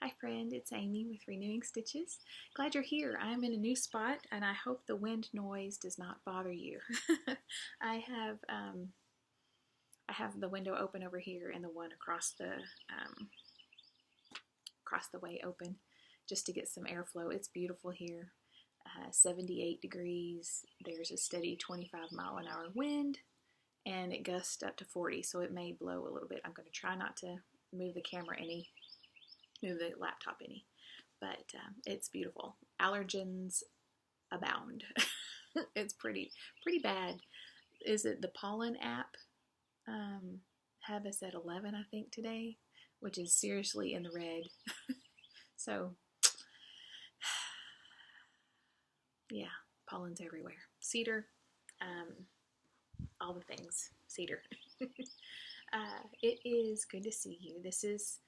Hi friend, it's Amy with Renewing Stitches. Glad you're here. I'm in a new spot and I hope the wind noise does not bother you. I have the window open over here and the one across the way open just to get some airflow. It's beautiful here. 78 degrees. There's a steady 25-mile-an-hour wind and it gusts up to 40, so it may blow a little bit. I'm going to try not to move the laptop any, but it's beautiful. Allergens abound. It's pretty bad. Is it the pollen app? Have us at 11, I think, today, which is seriously in the red. So, yeah, pollen's everywhere. Cedar, all the things. Cedar. It is good to see you. This is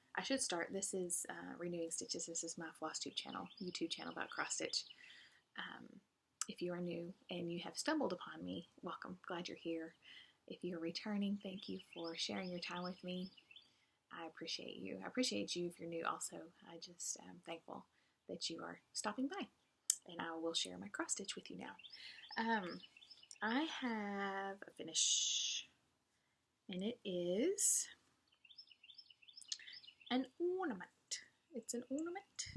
Renewing Stitches. This is my Flosstube channel, YouTube channel about cross stitch. If you are new and you have stumbled upon me, welcome. Glad you're here. If you're returning, thank you for sharing your time with me. I appreciate you. I appreciate you if you're new also. I just am thankful that you are stopping by. And I will share my cross stitch with you now. I have a finish, and it is an ornament. It's an ornament.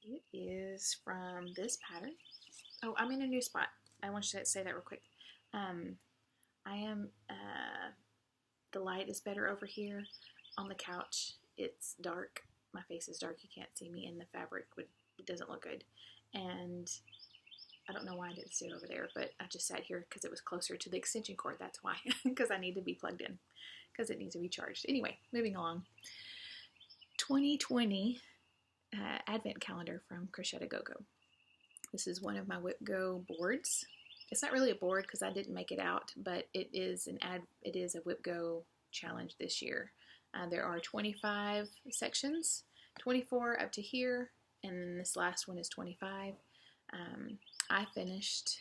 It is from this pattern. Oh, I'm in a new spot. I want you to say that real quick. The light is better over here on the couch. It's dark. My face is dark. You can't see me, and the fabric it doesn't look good. And I don't know why I didn't sit over there, but I just sat here because it was closer to the extension cord. That's why, because I need to be plugged in, because it needs to be charged. Anyway, moving along. 2020 Advent Calendar from Crocette Gogo. This is one of my WIPGO boards. It's not really a board because I didn't make it out, but it is a WIPGO challenge this year. There are 25 sections, 24 up to here, and then this last one is 25. I finished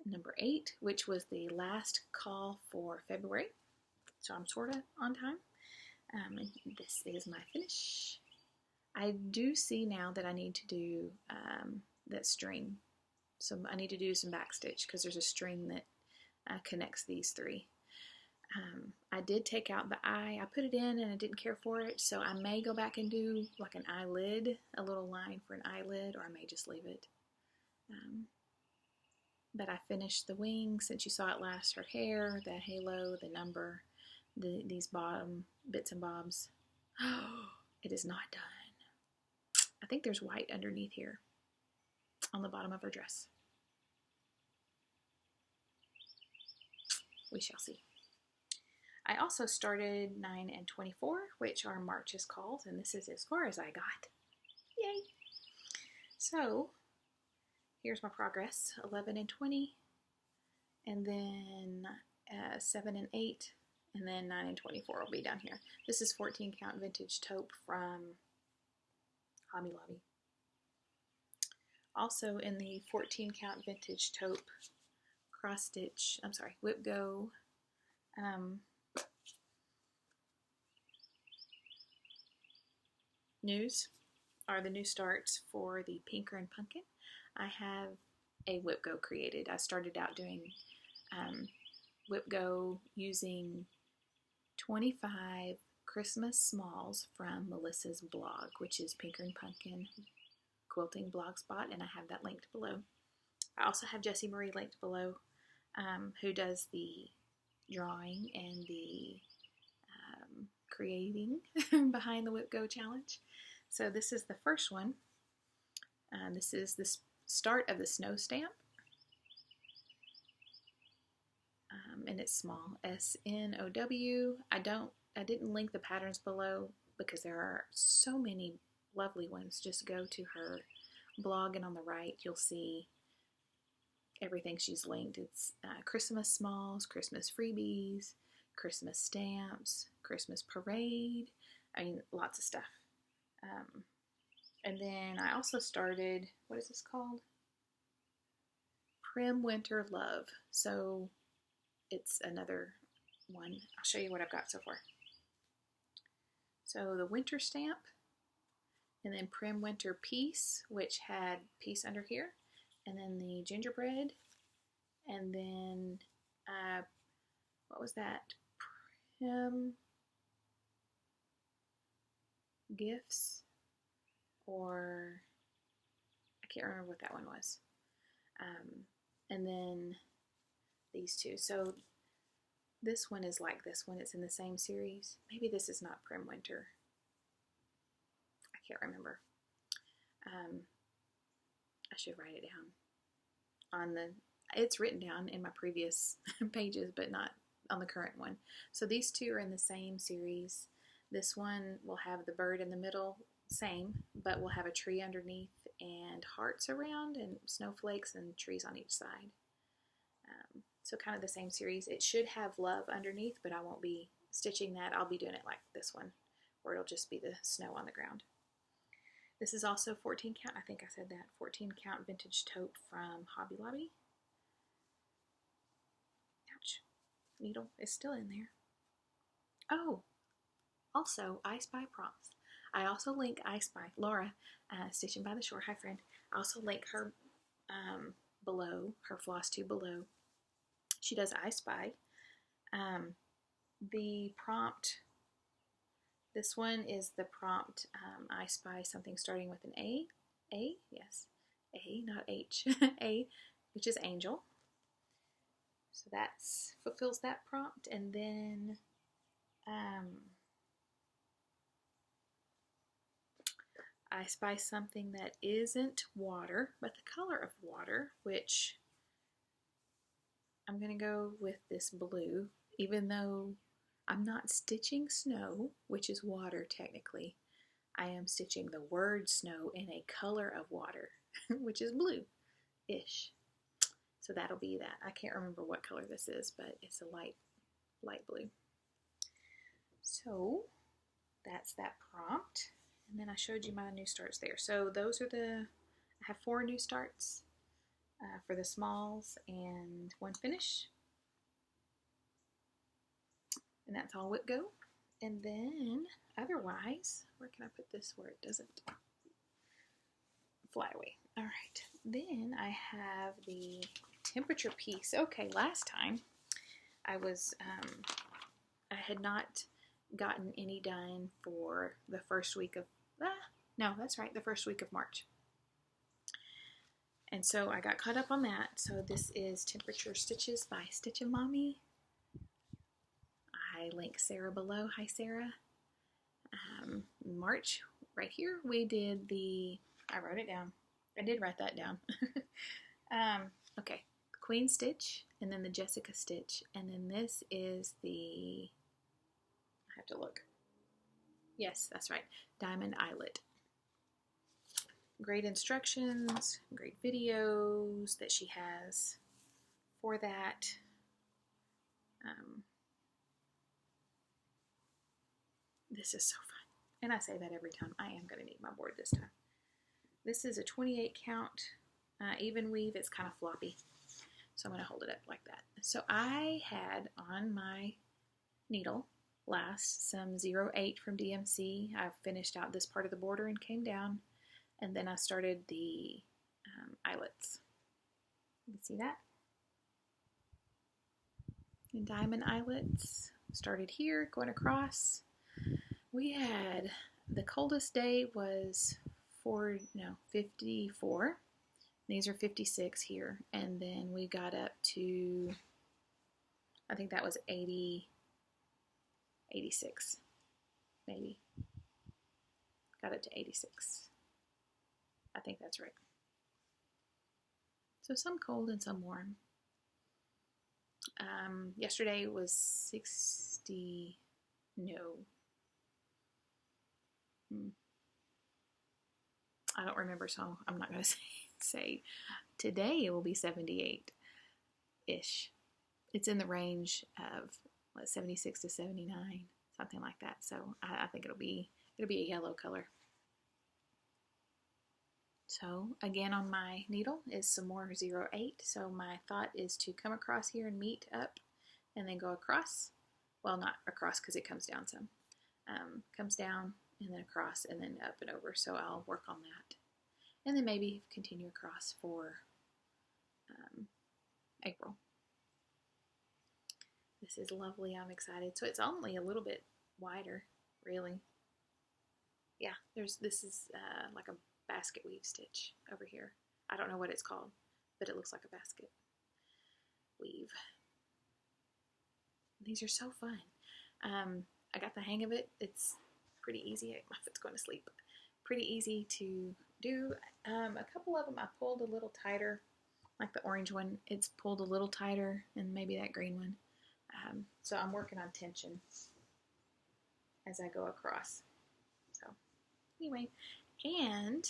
number 8, which was the last call for February, so I'm sort of on time. And this is my finish. I do see now that I need to do that string. So I need to do some back stitch because there's a string that connects these three. I did take out the eye. I put it in and I didn't care for it, so I may go back and do like an eyelid, a little line for an eyelid, or I may just leave it. But I finished the wings since you saw it last, her hair, the halo, the number, these bottom bits and bobs. It is not done. I think there's white underneath here on the bottom of her dress. We shall see. I also started 9 and 24, which are March's calls, and this is as far as I got. Yay! So, here's my progress. 11 and 20, and then 7 and 8, and then 9 and 24 will be down here. This is 14 count vintage taupe from Hobby Lobby. Also in the 14 count vintage taupe WIPGO news are the new starts for the Pinker and Pumpkin. I have a WIPGO created. I started out doing WIPGO using 25 Christmas smalls from Melissa's blog, which is Pinker and Pumpkin Quilting Blogspot, and I have that linked below. I also have Jessie Marie linked below, who does the drawing and the creating behind the WIPGO challenge. So this is the first one. This is the start of the snow stamp, and it's small, SNOW. I didn't link the patterns below because there are so many lovely ones. Just go to her blog, and on the right you'll see everything she's linked. It's Christmas smalls, Christmas freebies, Christmas stamps, Christmas parade. I mean, lots of stuff. And then I also started, what is this called? Prim Winter Love. So it's another one. I'll show you what I've got so far. So the winter stamp, and then Prim Winter Peace, which had peace under here, and then the gingerbread, and then what was that? Prim Gifts, or I can't remember what that one was. And then these two. So this one is like this one. It's in the same series. Maybe this is not Prim Winter. I can't remember. I should write it down on the. It's written down in my previous pages, but not on the current one. So these two are in the same series. This one will have the bird in the middle, same, but we'll have a tree underneath and hearts around and snowflakes and trees on each side. So kind of the same series. It should have love underneath, but I won't be stitching that. I'll be doing it like this one, where it'll just be the snow on the ground. This is also 14 count. I think I said that. 14 count vintage tote from Hobby Lobby. Ouch. Needle is still in there. Oh, also I Spy prompts. I also link I Spy, Laura, Stitchin by the Shore. Hi, friend. I also link her below, her Flosstube below. She does I Spy. The prompt, this one is the prompt, I Spy something starting with an A. A? Yes. A, not H. A, which is angel. So that fulfills that prompt. And then I Spy something that isn't water, but the color of water, which I'm going to go with this blue, even though I'm not stitching snow, which is water technically. I am stitching the word snow in a color of water, which is blue-ish. So that'll be that. I can't remember what color this is, but it's a light blue. So that's that prompt. And then I showed you my new starts there. So those are I have 4 new starts for the smalls and 1 finish. And that's all WIPGO. And then otherwise, where can I put this where it doesn't fly away? All right. Then I have the temperature piece. Okay, last time I had not gotten any done for the first week of, no, that's right, the first week of March. And so I got caught up on that. So this is Temperature Stitches by Stitchin Mommy. I link Sarah below. Hi, Sarah. March, right here, we did I wrote it down. I did write that down. Okay, Queen Stitch, and then the Jessica Stitch, and then this is I have to look. Yes, that's right, Diamond Eyelet. Great instructions, great videos that she has for that. This is so fun. And I say that every time. I am going to need my board this time. This is a 28 count even weave. It's kind of floppy. So I'm going to hold it up like that. So I had on my needle last some 08 from DMC. I finished out this part of the border and came down. And then I started the eyelets. You can see that. And diamond eyelets. Started here, going across. We had, the coldest day was 54. These are 56 here. And then we got up to, I think that was 86, maybe. Got up to 86. I think that's right. So some cold and some warm. Yesterday was 60, no. I don't remember, so I'm not going to say. Today it will be 78-ish. It's in the range of 76 to 79, something like that. So I think it'll be a yellow color. So again, on my needle is some more 08. So my thought is to come across here and meet up and then go across. Well, not across because it comes down some. comes down and then across and then up and over. So I'll work on that. And then maybe continue across for April. This is lovely. I'm excited. So it's only a little bit wider, really. Yeah, this is like a basket weave stitch over here. I don't know what it's called, but it looks like a basket weave. These are so fun. I got the hang of it. It's pretty easy. My foot's going to sleep. Pretty easy to do. A couple of them I pulled a little tighter, like the orange one. It's pulled a little tighter, and maybe that green one. So I'm working on tension as I go across. So anyway, and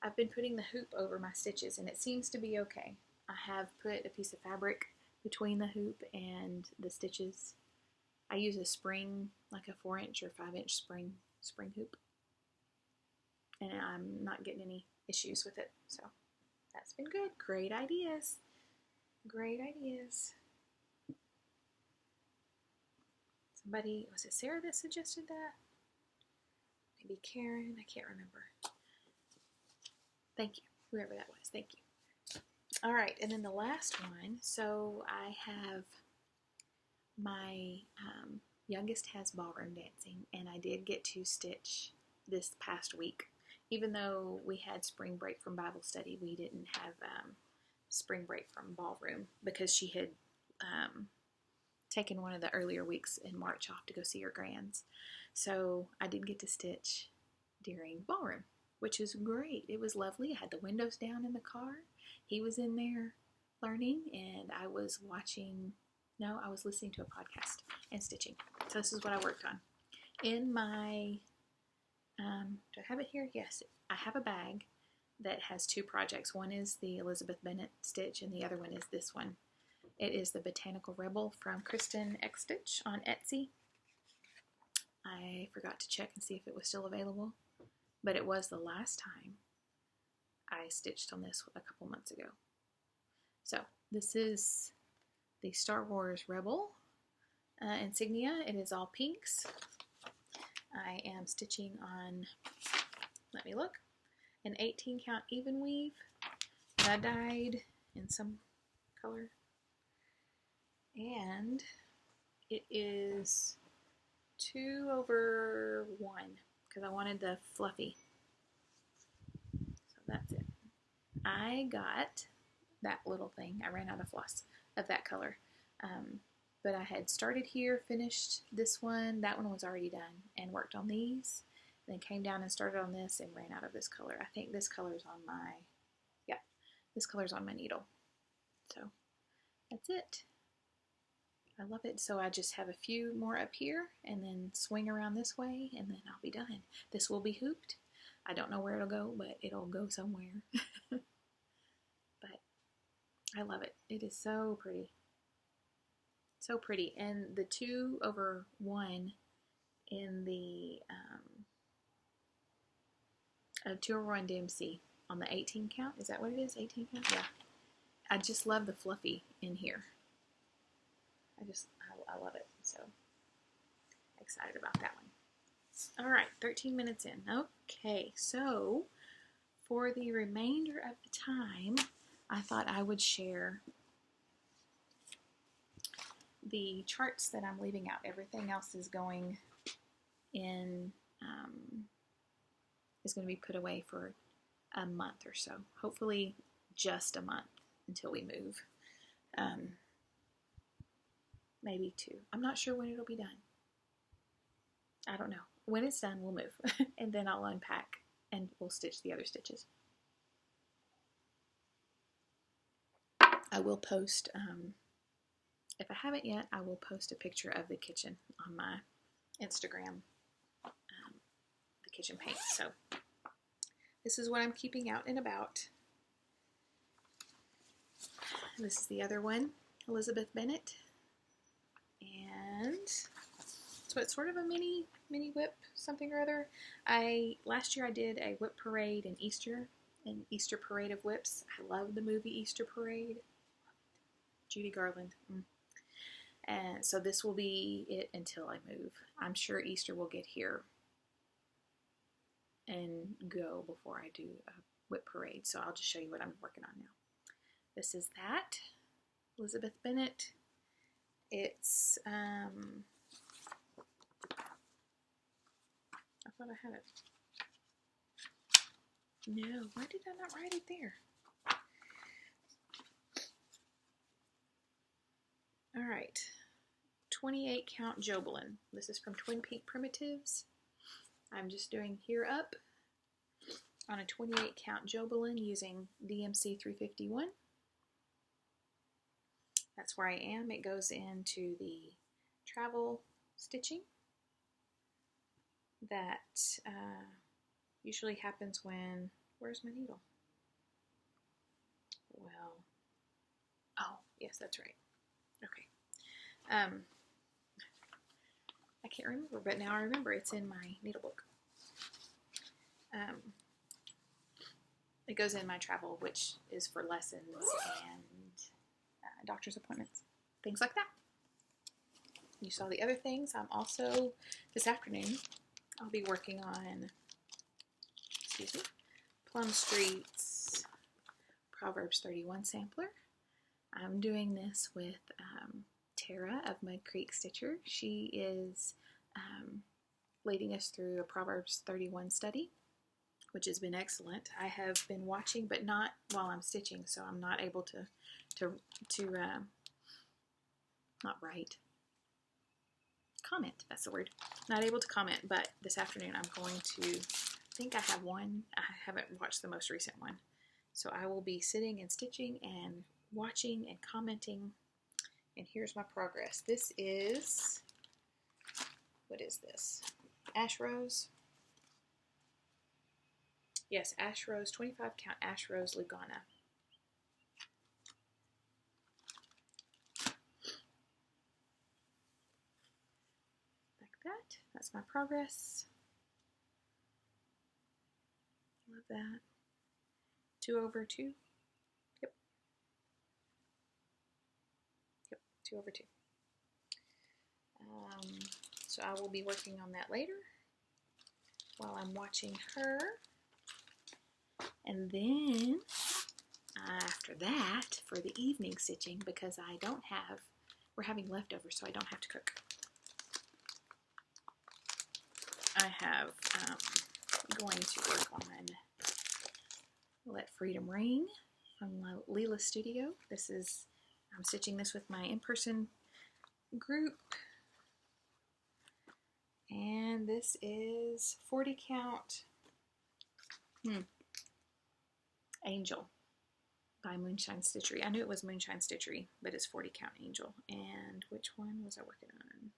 I've been putting the hoop over my stitches, and it seems to be okay. I have put a piece of fabric between the hoop and the stitches. I use a spring, like a 4-inch or 5-inch spring hoop, and I'm not getting any issues with it. So that's been good. Great ideas. Great ideas. Somebody, was it Sarah that suggested that? Maybe Karen, I can't remember. Thank you, whoever that was, thank you. All right, and then the last one, so I have my youngest has ballroom dancing, and I did get to stitch this past week. Even though we had spring break from Bible study, we didn't have spring break from ballroom because she had taken one of the earlier weeks in March off to go see her grands. So I did get to stitch during ballroom, which is great. It was lovely. I had the windows down in the car. He was in there learning, and I was I was listening to a podcast and stitching. So this is what I worked on. In my, do I have it here? Yes, I have a bag that has 2 projects. One is the Elizabeth Bennet stitch, and the other one is this one. It is the Botanical Rebel from Kristin X Stitch on Etsy. I forgot to check and see if it was still available, but it was the last time I stitched on this a couple months ago. So this is the Star Wars Rebel insignia. It is all pinks. I am stitching on, let me look, an 18 count even weave that I dyed in some color. And it is 2/1 because I wanted the fluffy. So that's it. I got that little thing. I ran out of floss of that color. But I had started here, finished this one. That one was already done and worked on these. Then came down and started on this and ran out of this color. I think this color's on my, yeah, this color's on my needle. So that's it. I love it. So I just have a few more up here and then swing around this way and then I'll be done. This will be hooped. I don't know where it'll go, but it'll go somewhere. But I love it. It is so pretty. So pretty. And the 2/1 in the 2/1 DMC on the 18 count. Is that what it is? 18 count? Yeah. I just love the fluffy in here. I love it. So excited about that one. All right, 13 minutes in. Okay, so for the remainder of the time, I thought I would share the charts that I'm leaving out. Everything else is going in, is going to be put away for a month or so. Hopefully just a month until we move. Maybe 2. I'm not sure when it'll be done. I don't know. When it's done, we'll move. And then I'll unpack and we'll stitch the other stitches. I will post, if I haven't yet, I will post a picture of the kitchen on my Instagram, the kitchen paint. So this is what I'm keeping out and about. This is the other one, Elizabeth Bennet. And so it's sort of a mini WIP something or other. Last year I did a WIP parade in Easter, an Easter parade of WIPs. I love the movie Easter Parade. Judy Garland. And so this will be it until I move. I'm sure Easter will get here and go before I do a WIP parade. So I'll just show you what I'm working on now. This is that. Elizabeth Bennet. It's, I thought I had it. No, why did I not write it there? All right, 28 count Jobelin. This is from Twin Peak Primitives. I'm just doing here up on a 28 count Jobelin using DMC 351. That's where I am. It goes into the travel stitching that usually happens when, where's my needle? Well, oh, yes, that's right. Okay. I can't remember, but now I remember it's in my needle book. It goes in my travel, which is for lessons and doctor's appointments, things like that. You saw the other things. I'm also, this afternoon, I'll be working on, excuse me, Plum Street's Proverbs 31 sampler. I'm doing this with Tara of Mud Creek Stitcher. She is leading us through a Proverbs 31 study, which has been excellent. I have been watching, but not while I'm stitching, so I'm not able to not write. Comment, that's the word. Not able to comment, but this afternoon I'm going to, I think I have one. I haven't watched the most recent one. So I will be sitting and stitching and watching and commenting. And here's my progress. This is, what is this? Ash Rose. Yes, Ash Rose, 25 count Ash Rose Lugana. Like that. That's my progress. Love that. 2/2. Yep. Yep, 2/2. So I will be working on that later while I'm watching her. And then after that, for the evening stitching, because I don't have, we're having leftovers, so I don't have to cook. I have, going to work on Let Freedom Ring from Leela Studio. This is, I'm stitching this with my in-person group. And this is 40 count Angel by Moonshine Stitchery. I knew it was Moonshine Stitchery, but it's 40 count Angel. And which one was I working on?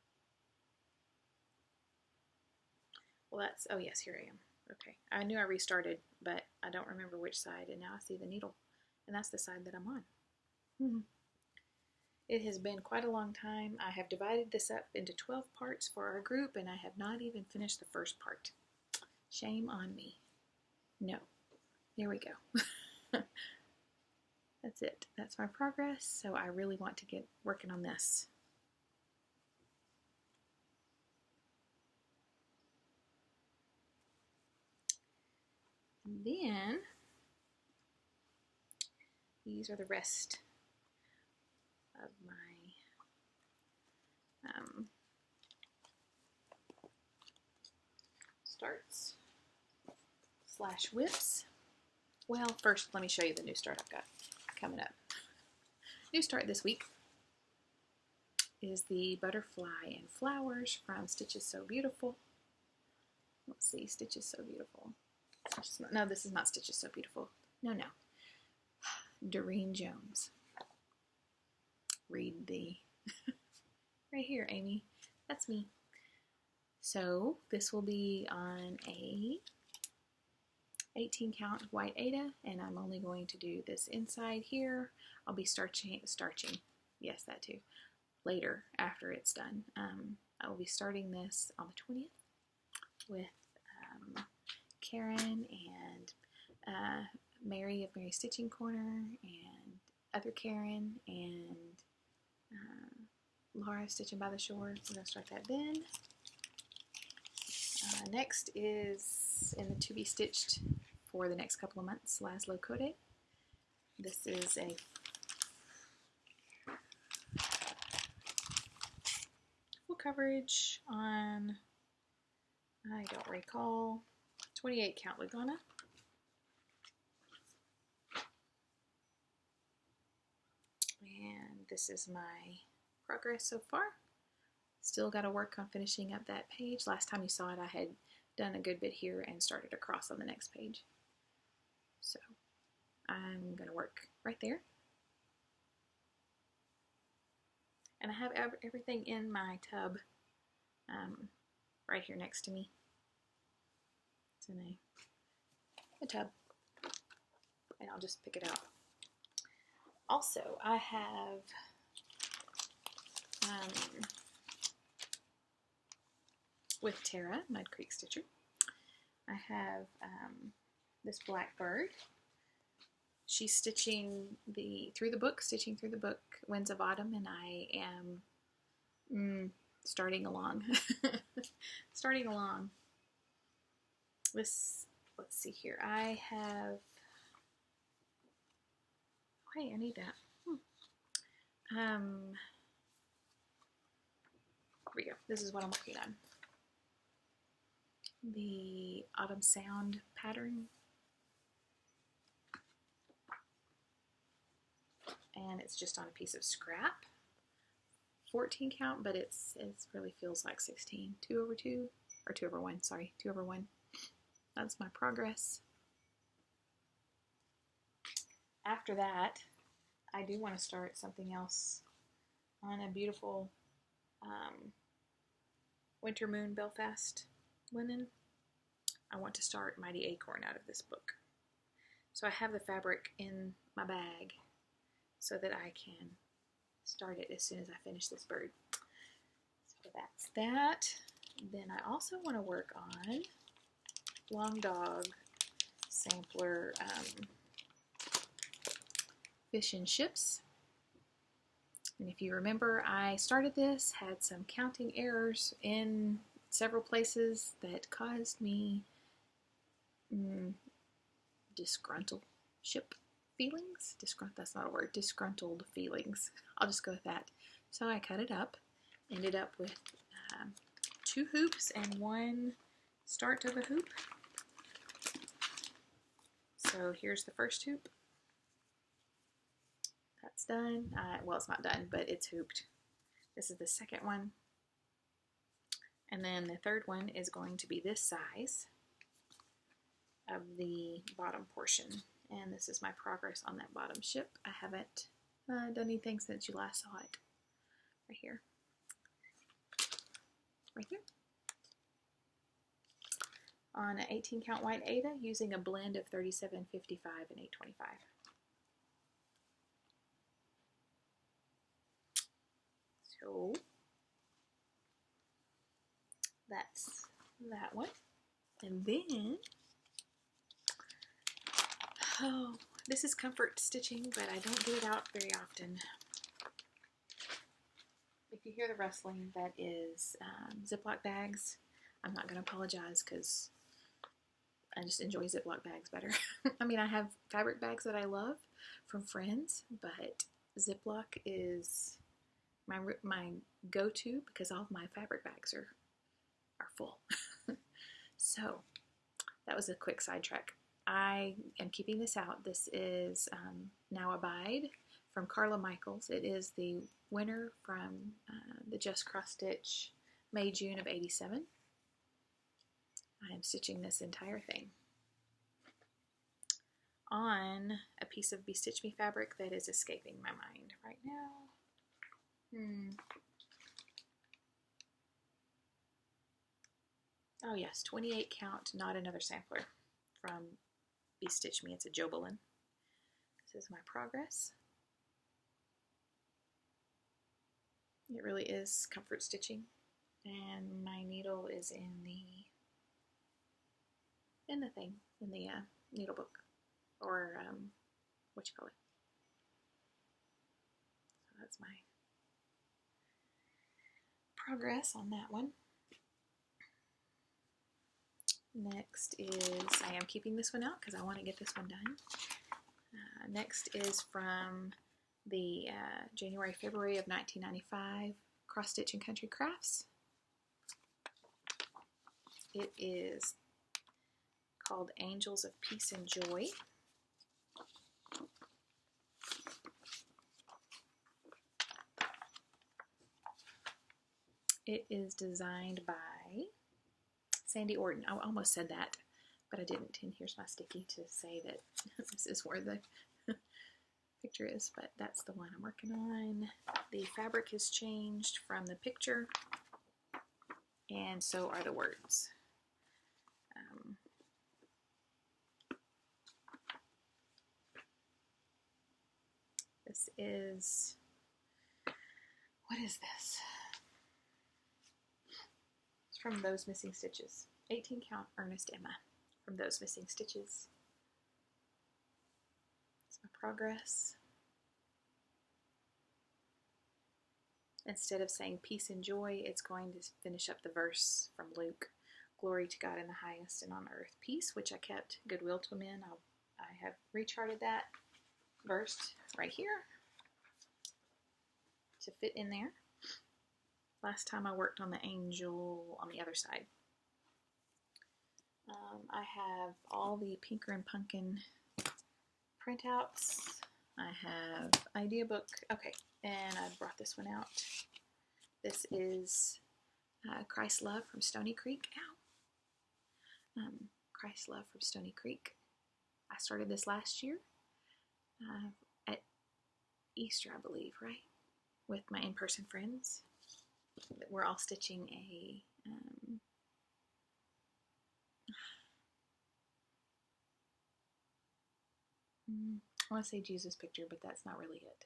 Well, that's, oh yes, here I am. Okay, I knew I restarted, but I don't remember which side, and now I see the needle, and that's the side that I'm on. It has been quite a long time. I have divided this up into 12 parts for our group, and I have not even finished the first part. Shame on me. No. There we go. That's it. That's my progress, so I really want to get working on this. And then, these are the rest of my starts / whips. Well, first let me show you the new start I've got coming up. New start this week is the Butterfly and Flowers from Stitches So Beautiful. Let's see, Stitches So Beautiful. No, this is not Stitches So Beautiful. No. Doreen Jones. Read the right here, Amy. That's me. So this will be on a 18 count white Aida, and I'm only going to do this inside here. I'll be starching. Yes, that too. Later, after it's done, I will be starting this on the 20th with Karen and Mary of Mary Stitching Corner and other Karen and Laura Stitching by the Shore. We're going to start that then. Next is in the to be stitched for the next couple of months, Laszlo Code. This is a full coverage on, I don't recall, 28 count Lugana. And this is my progress so far. Still got to work on finishing up that page. Last time you saw it, I had done a good bit here and started across on the next page. So I'm going to work right there. And I have everything in my tub right here next to me. It's in a tub. And I'll just pick it out. Also, I have with Tara, Mud Creek Stitcher, I have this black bird. She's stitching through the book, Winds of Autumn, and I am starting along. Starting along. Let's see here. I have, oh, hey, I need that. Here we go. This is what I'm working on. The Autumn Sound pattern. And it's just on a piece of scrap. 14 count, but it really feels like 16. 2 over 2, or 2 over 1, sorry, 2 over 1. That's my progress. After that, I do want to start something else on a beautiful Winter Moon Belfast linen. I want to start Mighty Acorn out of this book. So I have the fabric in my bag so that I can start it as soon as I finish this bird. So that's that. Then I also want to work on Long Dog Sampler Fish and Ships. And if you remember, I started this, had some counting errors in several places that caused me disgruntled ship feelings. That's not a word. Disgruntled feelings. I'll just go with that. So I cut it up. Ended up with 2 hoops and 1 start of a hoop. So here's the first hoop. That's done. Well, it's not done, but it's hooped. This is the second one. And then the third one is going to be this size of the bottom portion. And this is my progress on that bottom ship. I haven't done anything since you last saw it. Right here. Right here. On an 18 count white Aida using a blend of 3755 and 825. So that's that one. And then, oh, this is comfort stitching, but I don't get it out very often. If you hear the rustling, that is Ziploc bags. I'm not going to apologize because I just enjoy Ziploc bags better. I mean, I have fabric bags that I love from friends, but Ziploc is my go-to because all of my fabric bags are full. So that was a quick sidetrack. I am keeping this out. This is Now Abide from Carla Michaels. It is the winner from the Just Cross Stitch May-June of '87. I am stitching this entire thing on a piece of Be Stitch Me fabric that is escaping my mind right now. Oh yes, 28 count, Not Another Sampler from Be Stitch Me. It's a Jobelin. This is my progress. It really is comfort stitching, and my needle is in the needle book, or what you call it. So that's my progress on that one. Next is, I am keeping this one out because I want to get this one done. Next is from the January, February of 1995 Cross Stitch and Country Crafts. It is called Angels of Peace and Joy. It is designed by Sandy Orton. I almost said that, but I didn't. And here's my sticky to say that this is where the picture is, but that's the one I'm working on. The fabric has changed from the picture, and so are the words. This is, what is this? It's from Those Missing Stitches. 18 count Ernest Emma from Those Missing Stitches. It's my progress. Instead of saying peace and joy, it's going to finish up the verse from Luke. Glory to God in the highest, and on earth peace, which I kept goodwill to men. I have recharted that verse right here to fit in there. Last time I worked on the angel on the other side. I have all the Pinker and Pumpkin printouts. I have idea book. Okay, and I brought this one out. This is Christ Love from Stony Creek. Ow. Christ Love from Stony Creek. I started this last year at Easter, I believe, right? With my in-person friends. We're all stitching a I want to say Jesus picture, but that's not really it.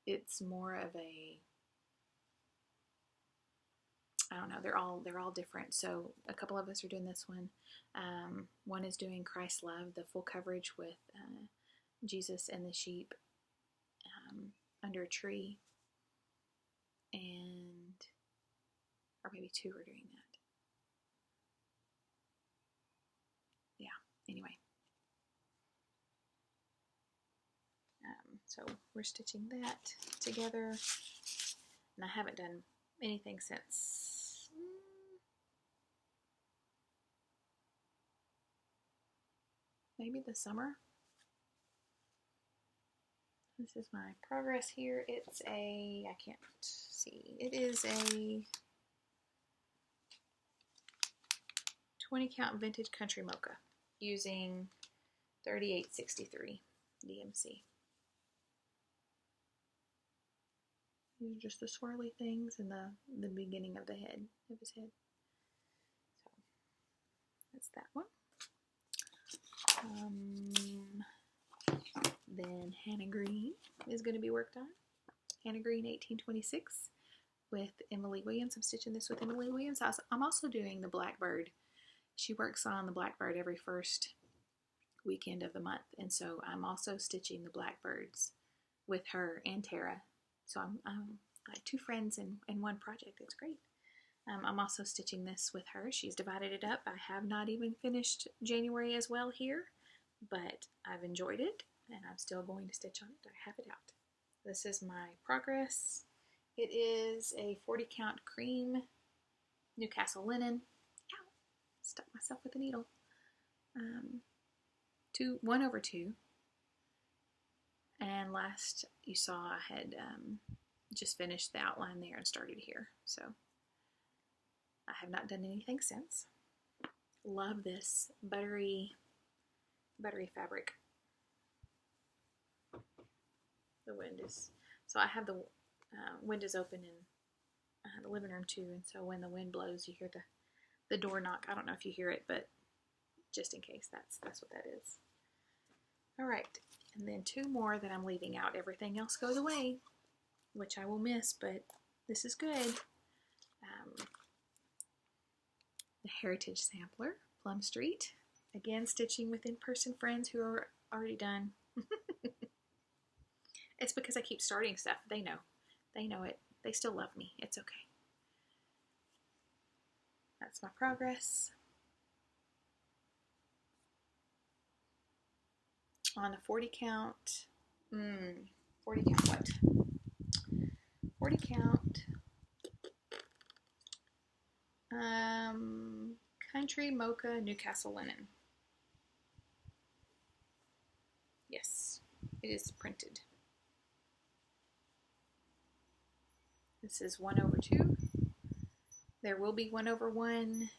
It's more of a, I don't know, they're all different. So a couple of us are doing this one. One is doing Christ Love, the full coverage with Jesus and the sheep under a tree. And, or maybe two are doing that. Yeah, anyway. So we're stitching that together, and I haven't done anything since maybe the summer. This is my progress here. It's a, I can't see, it is a 20 count vintage country mocha using 3863 DMC. These are just the swirly things in the beginning of the head, of his head. So that's that one. Then Hannah Green is going to be worked on. Hannah Green 1826 with Emily Williams. I'm stitching this with Emily Williams. I'm also doing the Blackbird. She works on the Blackbird every first weekend of the month, and so I'm also stitching the Blackbirds with her and Tara. So I'm like two friends in one project. It's great. I'm also stitching this with her. She's divided it up. I have not even finished January as well here, but I've enjoyed it, and I'm still going to stitch on it. I have it out. This is my progress. It is a 40 count cream Newcastle linen. Ow, stuck myself with a needle. 1/2. And last you saw I had just finished the outline there and started here. So I have not done anything since. Love this buttery fabric. The wind is, so I have the windows open in the living room too, and so when the wind blows you hear the door knock. I don't know if you hear it, but just in case, that's what that is. Alright, and then two more that I'm leaving out. Everything else goes away, which I will miss, but this is good. The Heritage Sampler, Plum Street. Again, stitching with in-person friends who are already done. It's because I keep starting stuff. They know. They know it. They still love me. It's okay. That's my progress. On a 40 count, 40 count what? 40 count, Country Mocha Newcastle linen. Yes, it is printed. This is 1/2. There will be 1/1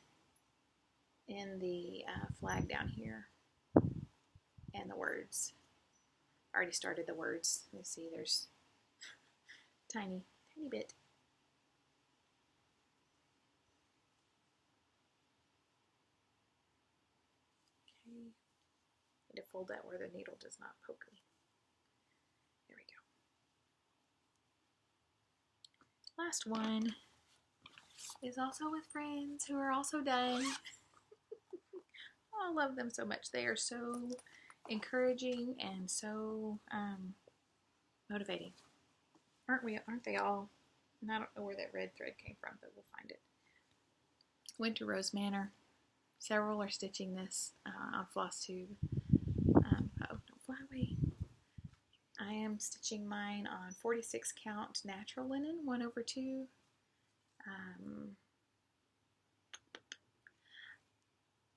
in the flag down here, and the words. I already started the words. You see, there's tiny bit. Okay, need to fold that where the needle does not poke me. There we go. Last one is also with friends who are also done. I love them so much. They are so encouraging and so motivating. Aren't they all? And I don't know where that red thread came from, but we'll find it. Winter Rose Manor. Several are stitching this on Flosstube. Oh, don't fly away. I am stitching mine on 46 count natural linen, 1/2.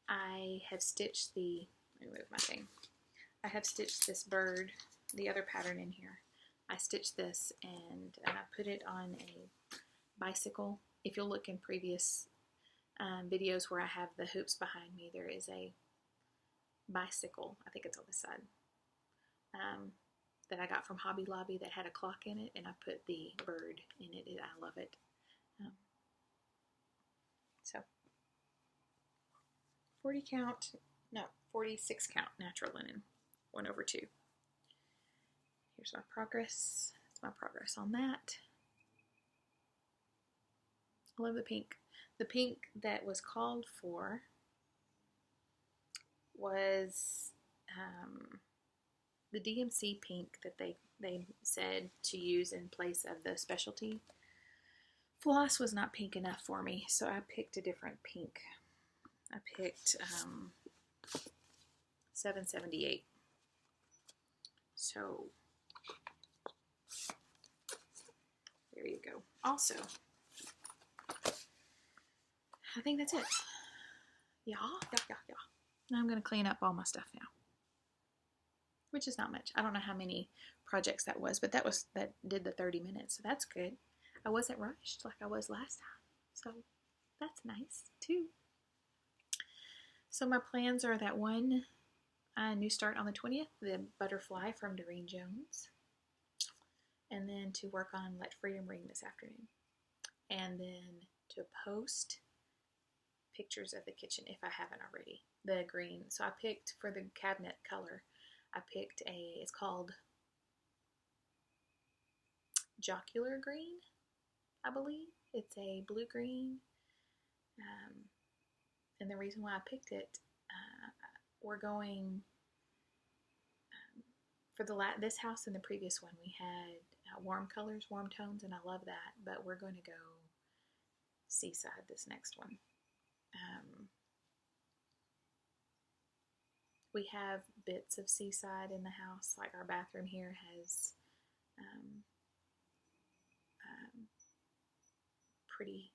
I have stitched let me move my thing. I have stitched this bird, the other pattern in here. I stitched this and I put it on a bicycle. If you'll look in previous videos where I have the hoops behind me, there is a bicycle, I think it's on this side, that I got from Hobby Lobby that had a clock in it, and I put the bird in it. I love it. So 46 count natural linen, 1/2. Here's my progress. That's my progress on that. I love the pink. The pink that was called for was the DMC pink that they said to use in place of the specialty floss was not pink enough for me, so I picked a different pink. I picked 778. So there you go. Also, I think that's it. Yeah. Now I'm going to clean up all my stuff now, which is not much. I don't know how many projects that was, but that did the 30 minutes, so that's good. I wasn't rushed like I was last time, so that's nice too. So my plans are that one new start on the 20th, the butterfly from Doreen Jones, and then to work on Let Freedom Ring this afternoon, and then to post pictures of the kitchen if I haven't already. The green. So I picked for the cabinet color, I picked it's called Jocular Green, I believe. It's a blue green. And the reason why I picked it, we're going for this house and the previous one, we had warm colors, warm tones, and I love that, but we're going to go seaside this next one. We have bits of seaside in the house, like our bathroom here has pretty,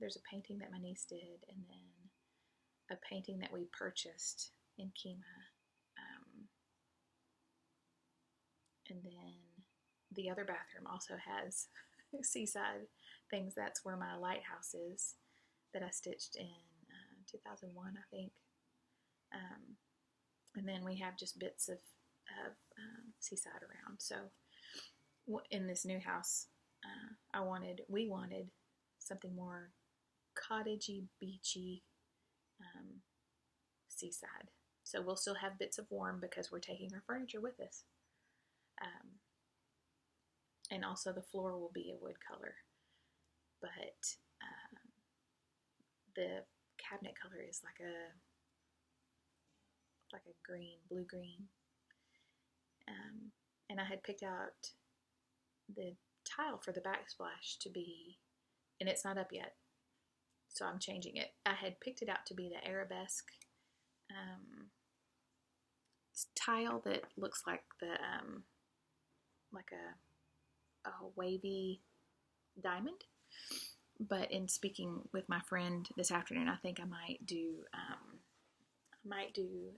there's a painting that my niece did, and then a painting that we purchased in Kima, and then the other bathroom also has seaside things. That's where my lighthouse is that I stitched in 2001, I think. And then we have just bits of seaside around. So in this new house, we wanted something more cottagey, beachy, seaside. So we'll still have bits of warm because we're taking our furniture with us. And also the floor will be a wood color. But the cabinet color is like a green, blue-green. And I had picked out the tile for the backsplash to be, and it's not up yet, So I'm changing it. I had picked it out to be the arabesque tile that looks like the like a wavy diamond. But in speaking with my friend this afternoon, I think I might do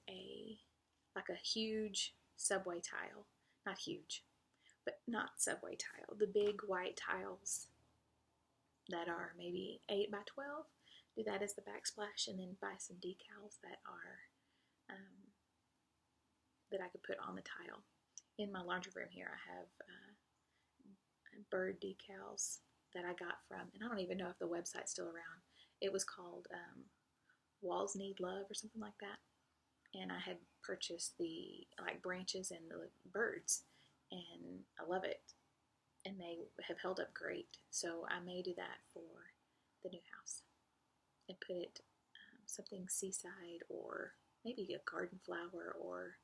a like a huge subway tile. Not huge, but not subway tile. The big white tiles that are maybe 8 by 12. Do that as the backsplash, and then buy some decals that are that I could put on the tile. In my laundry room here, I have bird decals that I got from, and I don't even know if the website's still around. It was called Walls Need Love or something like that. And I had purchased the like branches and the birds, and I love it. And they have held up great. So I may do that for the new house and put it something seaside, or maybe a garden flower, or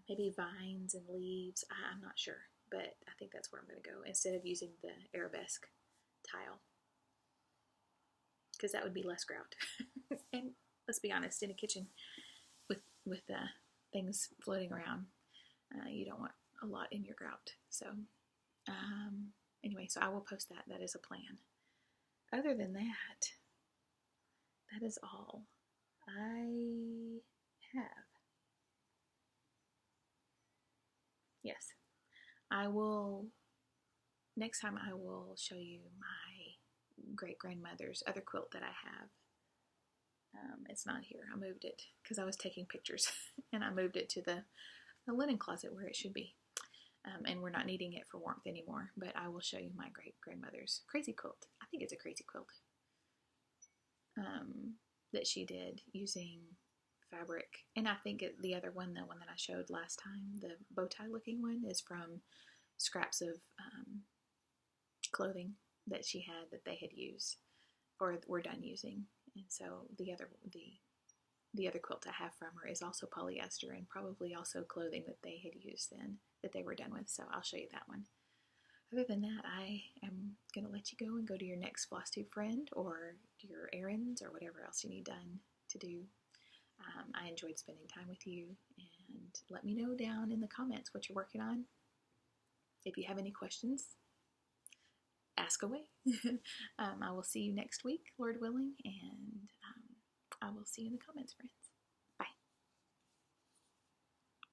maybe vines and leaves. I'm not sure, but I think that's where I'm going to go instead of using the arabesque tile, because that would be less grout. And let's be honest, in a kitchen with things floating around, you don't want a lot in your grout. So anyway, so I will post that. That is a plan. Other than that, that is all I have. Yes, I will, next time I will show you my great-grandmother's other quilt that I have. It's not here. I moved it because I was taking pictures and I moved it to the linen closet where it should be. And we're not needing it for warmth anymore, but I will show you my great-grandmother's crazy quilt. I think it's a crazy quilt that she did using fabric. And I think the other one, the one that I showed last time, the bow tie looking one, is from scraps of clothing that she had that they had used or were done using. And so the other quilt I have from her is also polyester and probably also clothing that they had used then that they were done with. So I'll show you that one. Other than that, I am going to let you go and go to your next Flosstube friend or your errands or whatever else you need done to do. I enjoyed spending time with you, and let me know down in the comments what you're working on. If you have any questions, ask away. I will see you next week, Lord willing, and I will see you in the comments, friends.